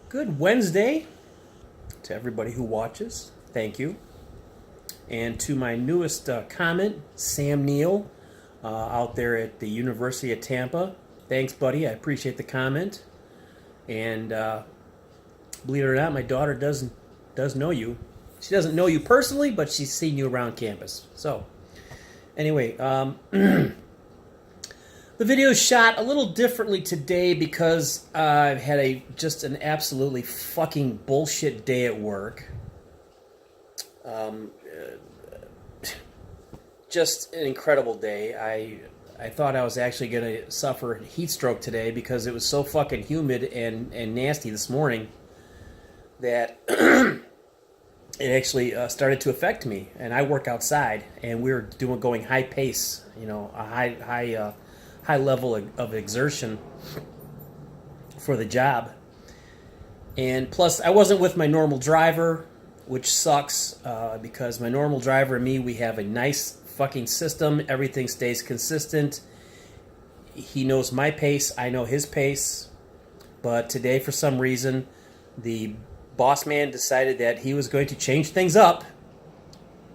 Good Wednesday to everybody who watches. Thank you. And to my newest comment, Sam Neal, out there at the University of Tampa. Thanks, buddy. I appreciate the comment. And believe it or not, my daughter does know you. She doesn't know you personally, but she's seen you around campus. So, anyway, the video is shot a little differently today because I've had just an absolutely fucking bullshit day at work. Just an incredible day. I thought I was actually going to suffer heat stroke today because it was so fucking humid and nasty this morning that it actually started to affect me. And I work outside, and we were going high pace, a high level of exertion for the job. And plus, I wasn't with my normal driver, which sucks because my normal driver and me, we have a nice fucking system. Everything stays consistent. He knows my pace. I know his pace. But today, for some reason, the boss man decided that he was going to change things up.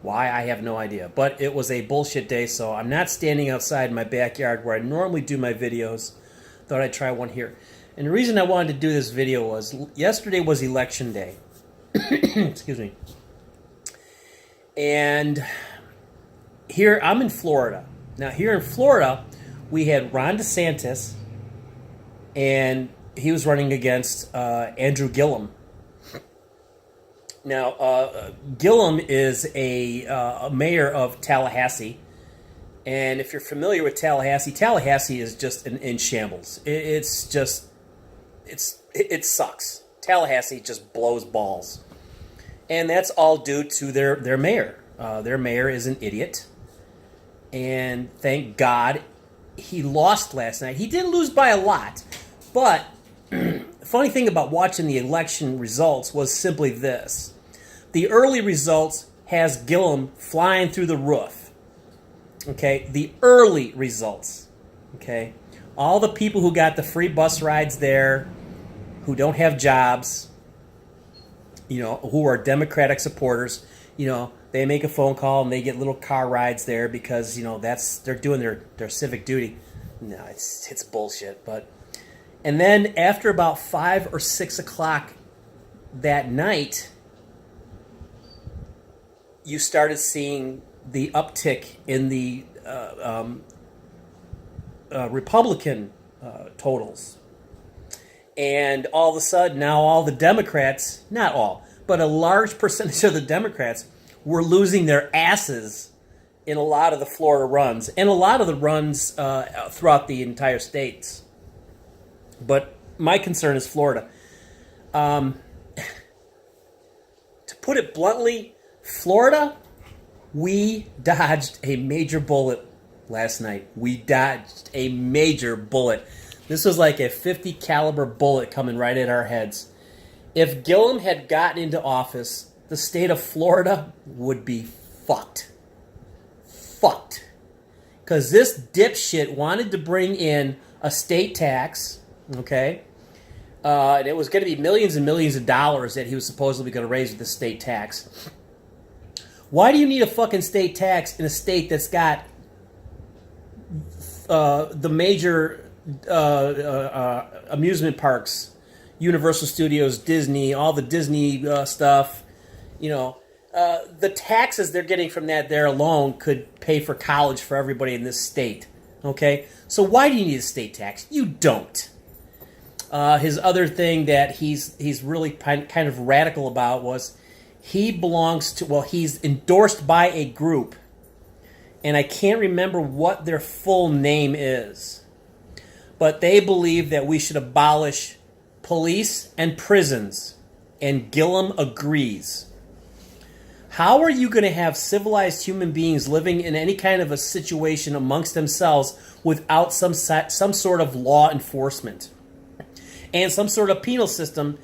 Why, I have no idea. But it was a bullshit day, so I'm not standing outside in my backyard where I normally do my videos. Thought I'd try one here. And the reason I wanted to do this video was yesterday was election day. Excuse me. And here, I'm in Florida. Now, here in Florida, we had Ron DeSantis, and he was running against Andrew Gillum. Now, Gillum is a mayor of Tallahassee, and if you're familiar with Tallahassee is just in shambles. It sucks. Tallahassee just blows balls, and that's all due to their mayor. Their mayor is an idiot, and thank God he lost last night. He did lose by a lot, but the funny thing about watching the election results was simply this. The early results has Gillum flying through the roof. Okay? The early results. Okay? All the people who got the free bus rides there, who don't have jobs, who are Democratic supporters, they make a phone call and they get little car rides there because, they're doing their civic duty. No, it's bullshit. And then after about 5 or 6 o'clock that night, you started seeing the uptick in the Republican totals. And all of a sudden, now all the Democrats, not all, but a large percentage of the Democrats were losing their asses in a lot of the Florida runs and a lot of the runs throughout the entire states. But my concern is Florida. To put it bluntly, Florida, we dodged a major bullet last night. We dodged a major bullet. This was like a 50 caliber bullet coming right at our heads. If Gillum had gotten into office, the state of Florida would be fucked. Fucked. Because this dipshit wanted to bring in a state tax, okay? And it was going to be millions and millions of dollars that he was supposedly going to raise with the state tax. Why do you need a fucking state tax in a state that's got the major amusement parks, Universal Studios, Disney, all the Disney stuff? The taxes they're getting from that there alone could pay for college for everybody in this state. Okay? So why do you need a state tax? You don't. His other thing that he's really kind of radical about was he's endorsed by a group, and I can't remember what their full name is, but they believe that we should abolish police and prisons, and Gillum agrees. How are you going to have civilized human beings living in any kind of a situation amongst themselves without some sort of law enforcement and some sort of penal system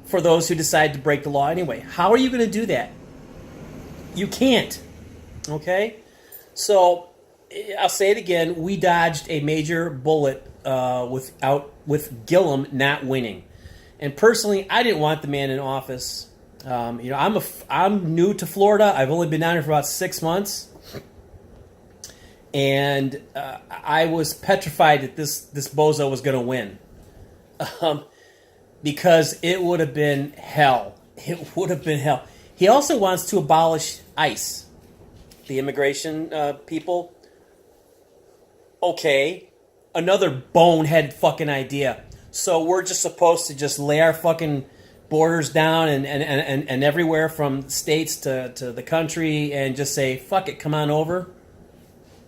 for those who decide to break the law anyway? How are you going to do that? You can't. Okay? So, I'll say it again. We dodged a major bullet with Gillum not winning. And personally, I didn't want the man in office. I'm new to Florida. I've only been down here for about 6 months. And I was petrified that this bozo was going to win. Because it would have been hell. It would have been hell. He also wants to abolish ICE, the immigration people. Okay, another bonehead fucking idea. So we're just supposed to just lay our fucking borders down and everywhere from states to the country and just say, fuck it, come on over.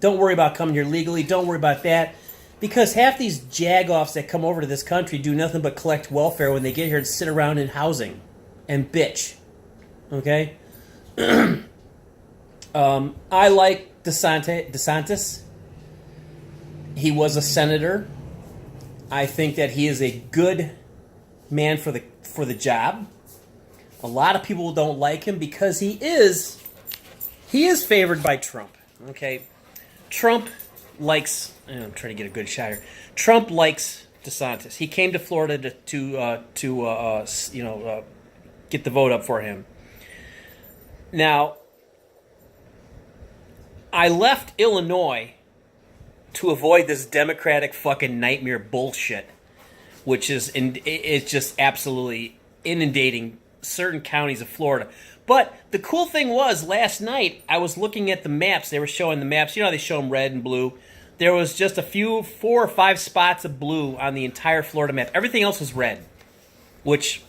Don't worry about coming here legally. Don't worry about that. Because half these jagoffs that come over to this country do nothing but collect welfare when they get here and sit around in housing and bitch. Okay? I like DeSantis. He was a senator. I think that he is a good man for the job. A lot of people don't like him because he is favored by Trump. Okay? Trump likes... I'm trying to get a good shot here. Trump likes DeSantis. He came to Florida to get the vote up for him. Now, I left Illinois to avoid this Democratic fucking nightmare bullshit, which is it's just absolutely inundating certain counties of Florida. But the cool thing was, last night I was looking at the maps. They were showing the maps. You know how they show them red and blue? There was just 4 or 5 spots of blue on the entire Florida map. Everything else was red, which,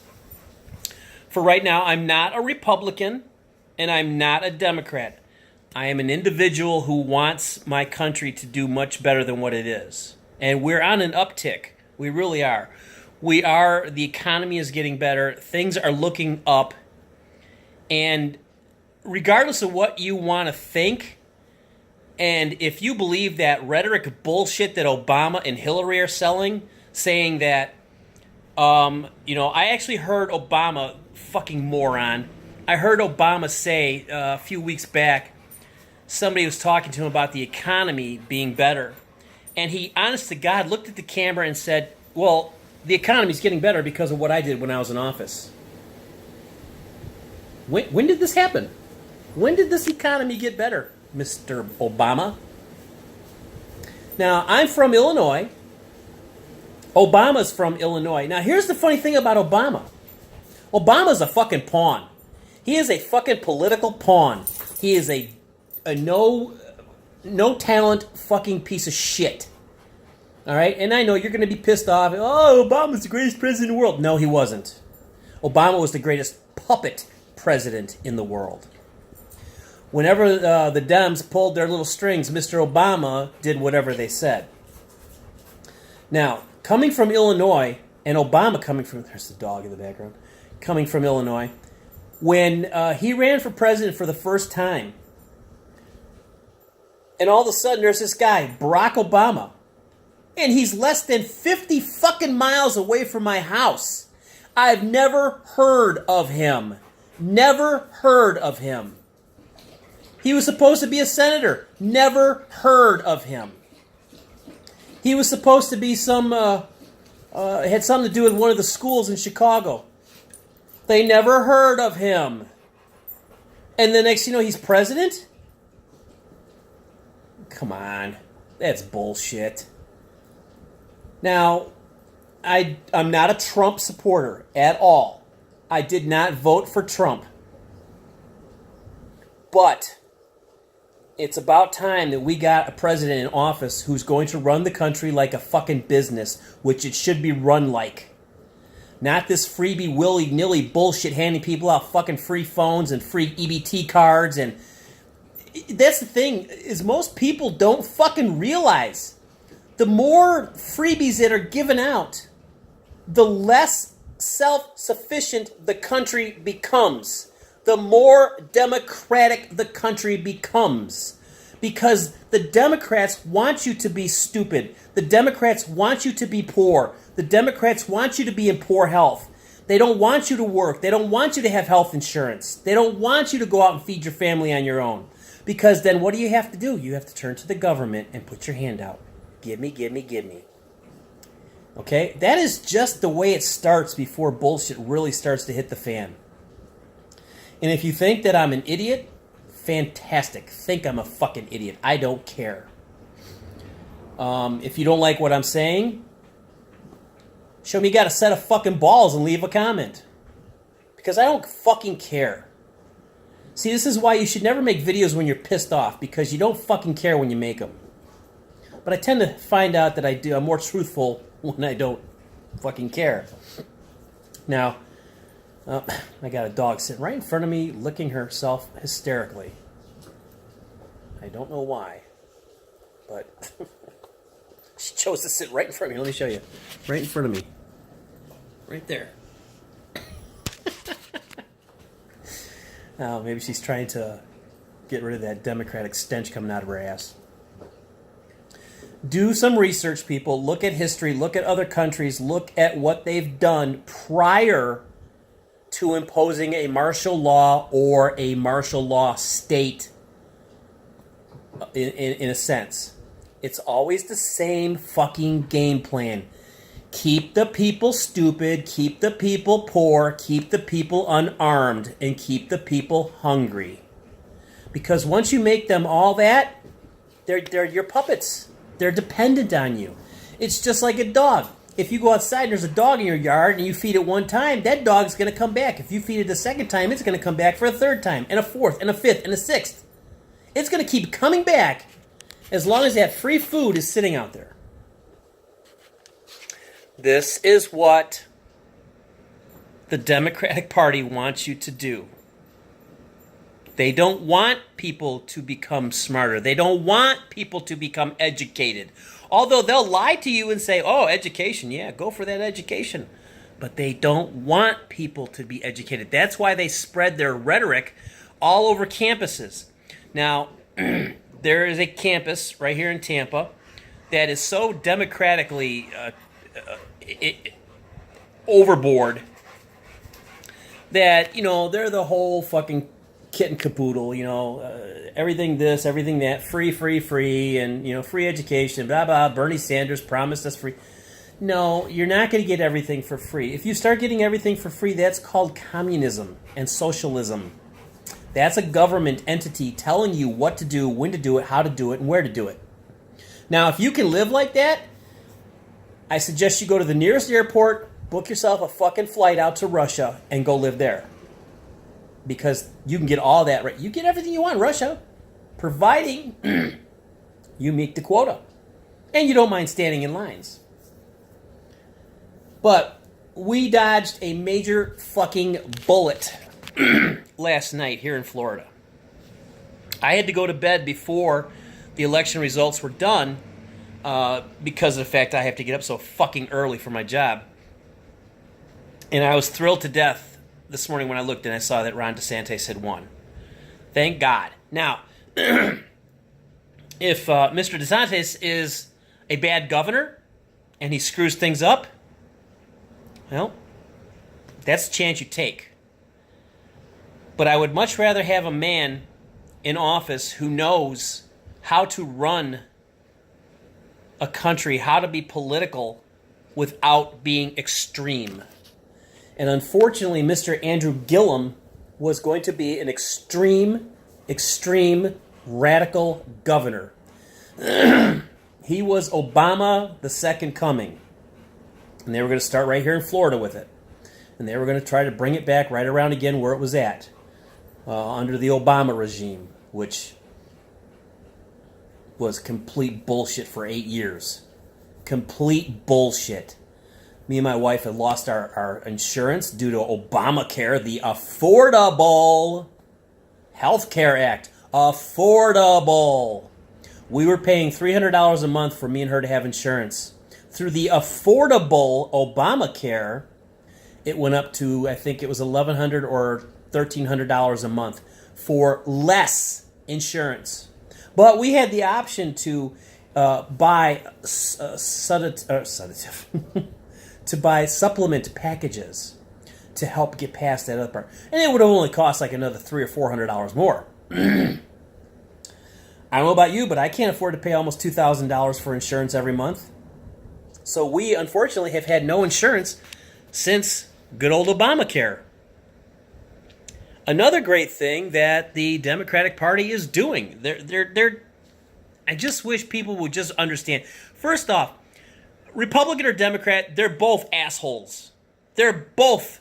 for right now, I'm not a Republican and I'm not a Democrat. I am an individual who wants my country to do much better than what it is. And we're on an uptick. We really are. The economy is getting better. Things are looking up. And regardless of what you want to think, and if you believe that rhetoric bullshit that Obama and Hillary are selling, saying that, I actually heard Obama, fucking moron, I heard Obama say a few weeks back, somebody was talking to him about the economy being better. And he, honest to God, looked at the camera and said, well, the economy's getting better because of what I did when I was in office. When did this happen? When did this economy get better, Mr. Obama? Now, I'm from Illinois. Obama's from Illinois. Now, here's the funny thing about Obama. Obama's a fucking pawn. He is a fucking political pawn. He is a no talent fucking piece of shit. All right? And I know you're going to be pissed off. Oh, Obama's the greatest president in the world. No, he wasn't. Obama was the greatest puppet president in the world. Whenever the Dems pulled their little strings, Mr. Obama did whatever they said. Now, coming from Illinois, and Obama coming from... There's the dog in the background. Coming from Illinois. When he ran for president for the first time, and all of a sudden there's this guy, Barack Obama, and he's less than 50 fucking miles away from my house. I've never heard of him. Never heard of him. He was supposed to be a senator. Never heard of him. He was supposed to be had something to do with one of the schools in Chicago. They never heard of him. And the next, he's president? Come on. That's bullshit. Now, I'm not a Trump supporter at all. I did not vote for Trump. But it's about time that we got a president in office who's going to run the country like a fucking business, which it should be run like. Not this freebie willy-nilly bullshit handing people out fucking free phones and free EBT cards. And that's the thing, is most people don't fucking realize the more freebies that are given out, the less self-sufficient the country becomes. The more democratic the country becomes. Because the Democrats want you to be stupid. The Democrats want you to be poor. The Democrats want you to be in poor health. They don't want you to work. They don't want you to have health insurance. They don't want you to go out and feed your family on your own. Because then what do you have to do? You have to turn to the government and put your hand out. Give me, give me, give me. Okay? That is just the way it starts before bullshit really starts to hit the fan. And if you think that I'm an idiot, fantastic. Think I'm a fucking idiot. I don't care. If you don't like what I'm saying, show me you got a set of fucking balls and leave a comment. Because I don't fucking care. See, this is why you should never make videos when you're pissed off, because you don't fucking care when you make them. But I tend to find out that I do. I'm more truthful when I don't fucking care. Now, I got a dog sitting right in front of me, licking herself hysterically. I don't know why, but she chose to sit right in front of me. Let me show you. Right in front of me. Right there. Now, maybe she's trying to get rid of that Democratic stench coming out of her ass. Do some research, people. Look at history. Look at other countries. Look at what they've done prior to imposing a martial law or a martial law state, in a sense. It's always the same fucking game plan. Keep the people stupid, keep the people poor, keep the people unarmed, and keep the people hungry. Because once you make them all that, they're your puppets. They're dependent on you. It's just like a dog. If you go outside and there's a dog in your yard and you feed it one time, that dog's going to come back. If you feed it a second time, it's going to come back for a third time, and a fourth, and a fifth, and a sixth. It's going to keep coming back as long as that free food is sitting out there. This is what the Democratic Party wants you to do. They don't want people to become smarter. They don't want people to become educated. Although they'll lie to you and say, oh, education, yeah, go for that education. But they don't want people to be educated. That's why they spread their rhetoric all over campuses. Now, there is a campus right here in Tampa that is so democratically overboard that, they're the whole fucking kit and caboodle, everything this, everything that, free, and, free education, blah, blah, Bernie Sanders promised us free. No, you're not going to get everything for free. If you start getting everything for free, that's called communism and socialism. That's a government entity telling you what to do, when to do it, how to do it, and where to do it. Now, if you can live like that, I suggest you go to the nearest airport, book yourself a fucking flight out to Russia, and go live there. Because you can get all that right. You get everything you want in Russia, providing you meet the quota. And you don't mind standing in lines. But we dodged a major fucking bullet last night here in Florida. I had to go to bed before the election results were done because of the fact I have to get up so fucking early for my job. And I was thrilled to death this morning when I looked and I saw that Ron DeSantis had won. Thank God. Now, if Mr. DeSantis is a bad governor and he screws things up, well, that's a chance you take. But I would much rather have a man in office who knows how to run a country, how to be political without being extreme. And unfortunately, Mr. Andrew Gillum was going to be an extreme, radical governor. He was Obama, the second coming. And they were going to start right here in Florida with it. And they were going to try to bring it back right around again where it was at, under the Obama regime, which was complete bullshit for 8 years. Complete bullshit. Me and my wife had lost our insurance due to Obamacare, the Affordable Health Care Act. Affordable. We were paying $300 a month for me and her to have insurance. Through the Affordable Obamacare, it went up to, I think it was $1,100 or $1,300 a month for less insurance. But we had the option to buy sedative. To buy supplement packages to help get past that other part. And it would have only cost like another $300 or $400 more. I don't know about you, but I can't afford to pay almost $2,000 for insurance every month. So we, unfortunately, have had no insurance since good old Obamacare. Another great thing that the Democratic Party is doing, I just wish people would just understand. First off, Republican or Democrat, they're both assholes. They're both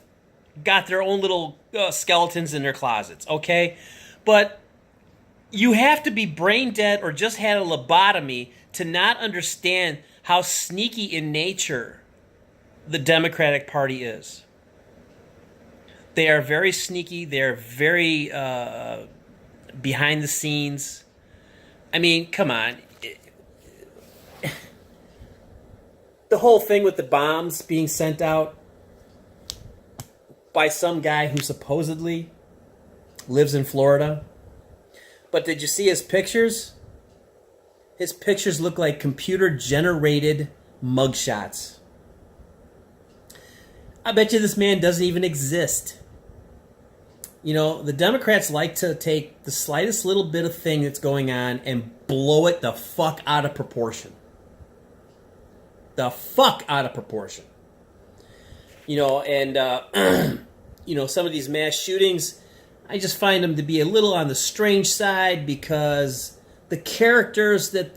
got their own little skeletons in their closets, okay? But you have to be brain dead or just had a lobotomy to not understand how sneaky in nature the Democratic Party is. They are very sneaky. They're very behind the scenes. I mean, come on. The whole thing with the bombs being sent out by some guy who supposedly lives in Florida. But did you see his pictures? His pictures look like computer-generated mugshots. I bet you this man doesn't even exist. You know, the Democrats like to take the slightest little bit of thing that's going on and blow it the fuck out of proportion. The fuck out of proportion. You know, and, you know, some of these mass shootings, I just find them to be a little on the strange side because the characters that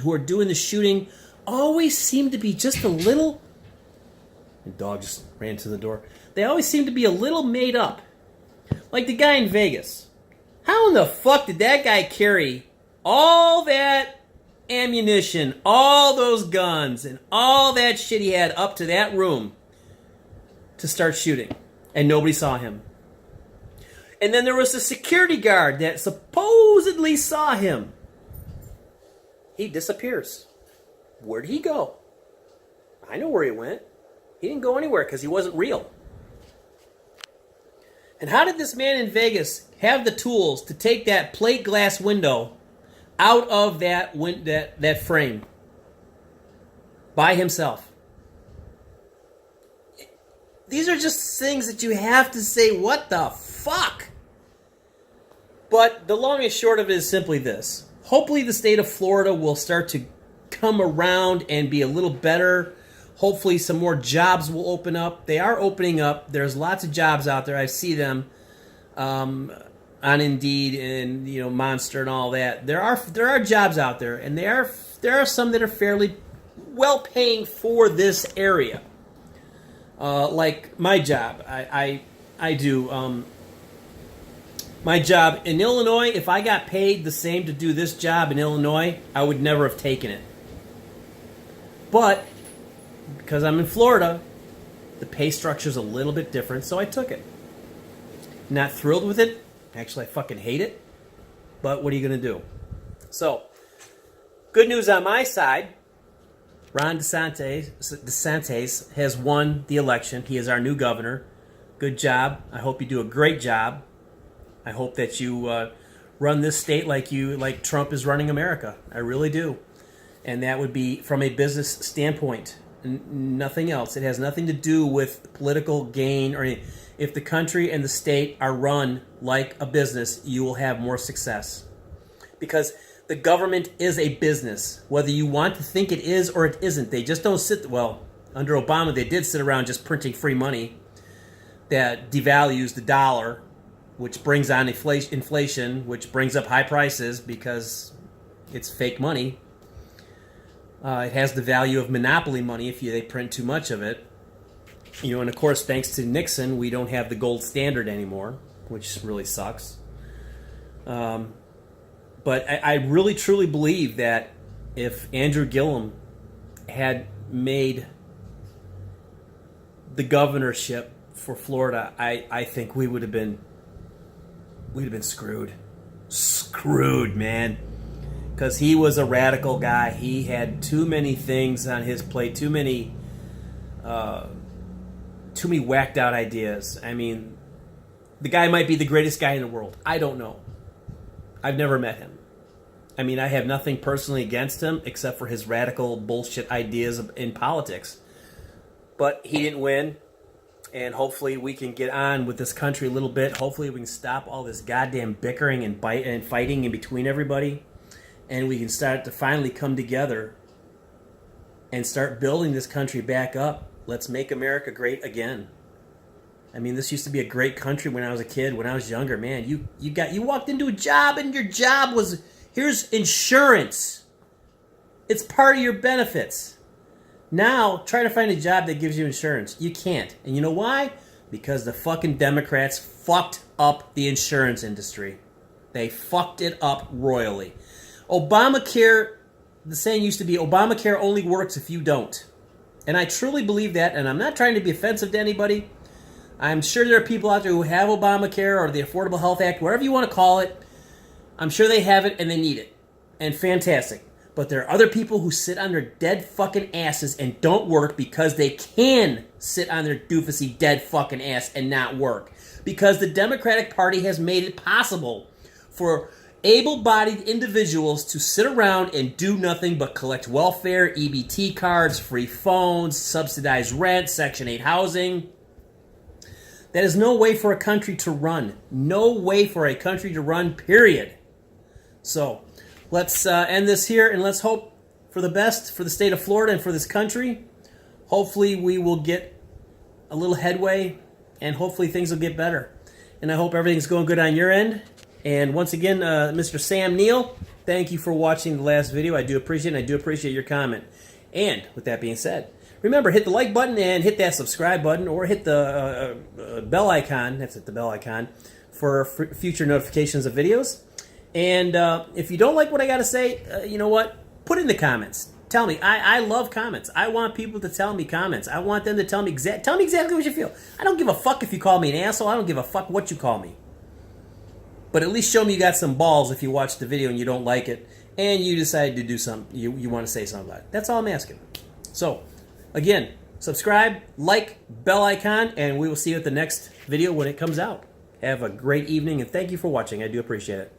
who are doing the shooting always seem to be just a little... The dog just ran to the door. They always seem to be a little made up. Like the guy in Vegas. How in the fuck did that guy carry all that ammunition, all those guns, and all that shit he had up to that room to start shooting? And nobody saw him. And then there was a security guard that supposedly saw him. He disappears. Where'd he go? I know where he went. He didn't go anywhere because he wasn't real. And how did this man in Vegas have the tools to take that plate glass window out of that frame by himself? These are just things that you have to say, what the fuck? But the long and short of it is simply this. Hopefully the state of Florida will start to come around and be a little better. Hopefully some more jobs will open up. They are opening up. There's lots of jobs out there. I see them on Indeed and, you know, Monster and all that. There are jobs out there, and there are some that are fairly well paying for this area. Like my job, I do my job in Illinois. If I got paid the same to do this job in Illinois, I would never have taken it. But because I'm in Florida, the pay structure is a little bit different, so I took it. Not thrilled with it. Actually, I fucking hate it. But what are you going to do? So, good news on my side. Ron DeSantis has won the election. He is our new governor. Good job. I hope you do a great job. I hope that you run this state like Trump is running America. I really do. And that would be from a business standpoint. Nothing else. It has nothing to do with political gain or anything. If the country and the state are run like a business, you will have more success. Because the government is a business, whether you want to think it is or it isn't. They just don't sit... Well, under Obama, they did sit around just printing free money that devalues the dollar, which brings on inflation, which brings up high prices because it's fake money. It has the value of monopoly money if they print too much of it. You know, and of course, thanks to Nixon, we don't have the gold standard anymore, which really sucks. But I really, truly believe that if Andrew Gillum had made the governorship for Florida, I think we'd have been screwed. Screwed, man. Because he was a radical guy. He had too many things on his plate, too many whacked out ideas. I mean, the guy might be the greatest guy in the world. I don't know. I've never met him. I mean, I have nothing personally against him except for his radical bullshit ideas in politics. But he didn't win, and hopefully we can get on with this country a little bit. Hopefully we can stop all this goddamn bickering and fighting in between everybody, and we can start to finally come together and start building this country back up. Let's make America great again. I mean, this used to be a great country when I was a kid, when I was younger. Man, you walked into a job and your job was, here's insurance. It's part of your benefits. Now, try to find a job that gives you insurance. You can't. And you know why? Because the fucking Democrats fucked up the insurance industry. They fucked it up royally. Obamacare, the saying used to be, Obamacare only works if you don't. And I truly believe that, and I'm not trying to be offensive to anybody. I'm sure there are people out there who have Obamacare or the Affordable Health Act, whatever you want to call it. I'm sure they have it and they need it. And fantastic. But there are other people who sit on their dead fucking asses and don't work because they can sit on their doofusy dead fucking ass and not work. Because the Democratic Party has made it possible for able-bodied individuals to sit around and do nothing but collect welfare, EBT cards, free phones, subsidized rent, Section 8 housing. That is no way for a country to run. No way for a country to run, period. So, let's end this here, and let's hope for the best for the state of Florida and for this country. Hopefully we will get a little headway, and hopefully things will get better. And I hope everything's going good on your end. And once again, Mr. Sam Neill, thank you for watching the last video. I do appreciate it, and I do appreciate your comment. And with that being said, remember, hit the like button and hit that subscribe button, or hit the bell icon, that's it, the bell icon, for future notifications of videos. And if you don't like what I got to say, you know what? Put it in the comments. Tell me. I love comments. I want people to tell me comments. I want them to tell me exactly what you feel. I don't give a fuck if you call me an asshole. I don't give a fuck what you call me. But at least show me you got some balls if you watch the video and you don't like it, and you decide to do something, you want to say something about it. That's all I'm asking. So, again, subscribe, like, bell icon, and we will see you at the next video when it comes out. Have a great evening, and thank you for watching. I do appreciate it.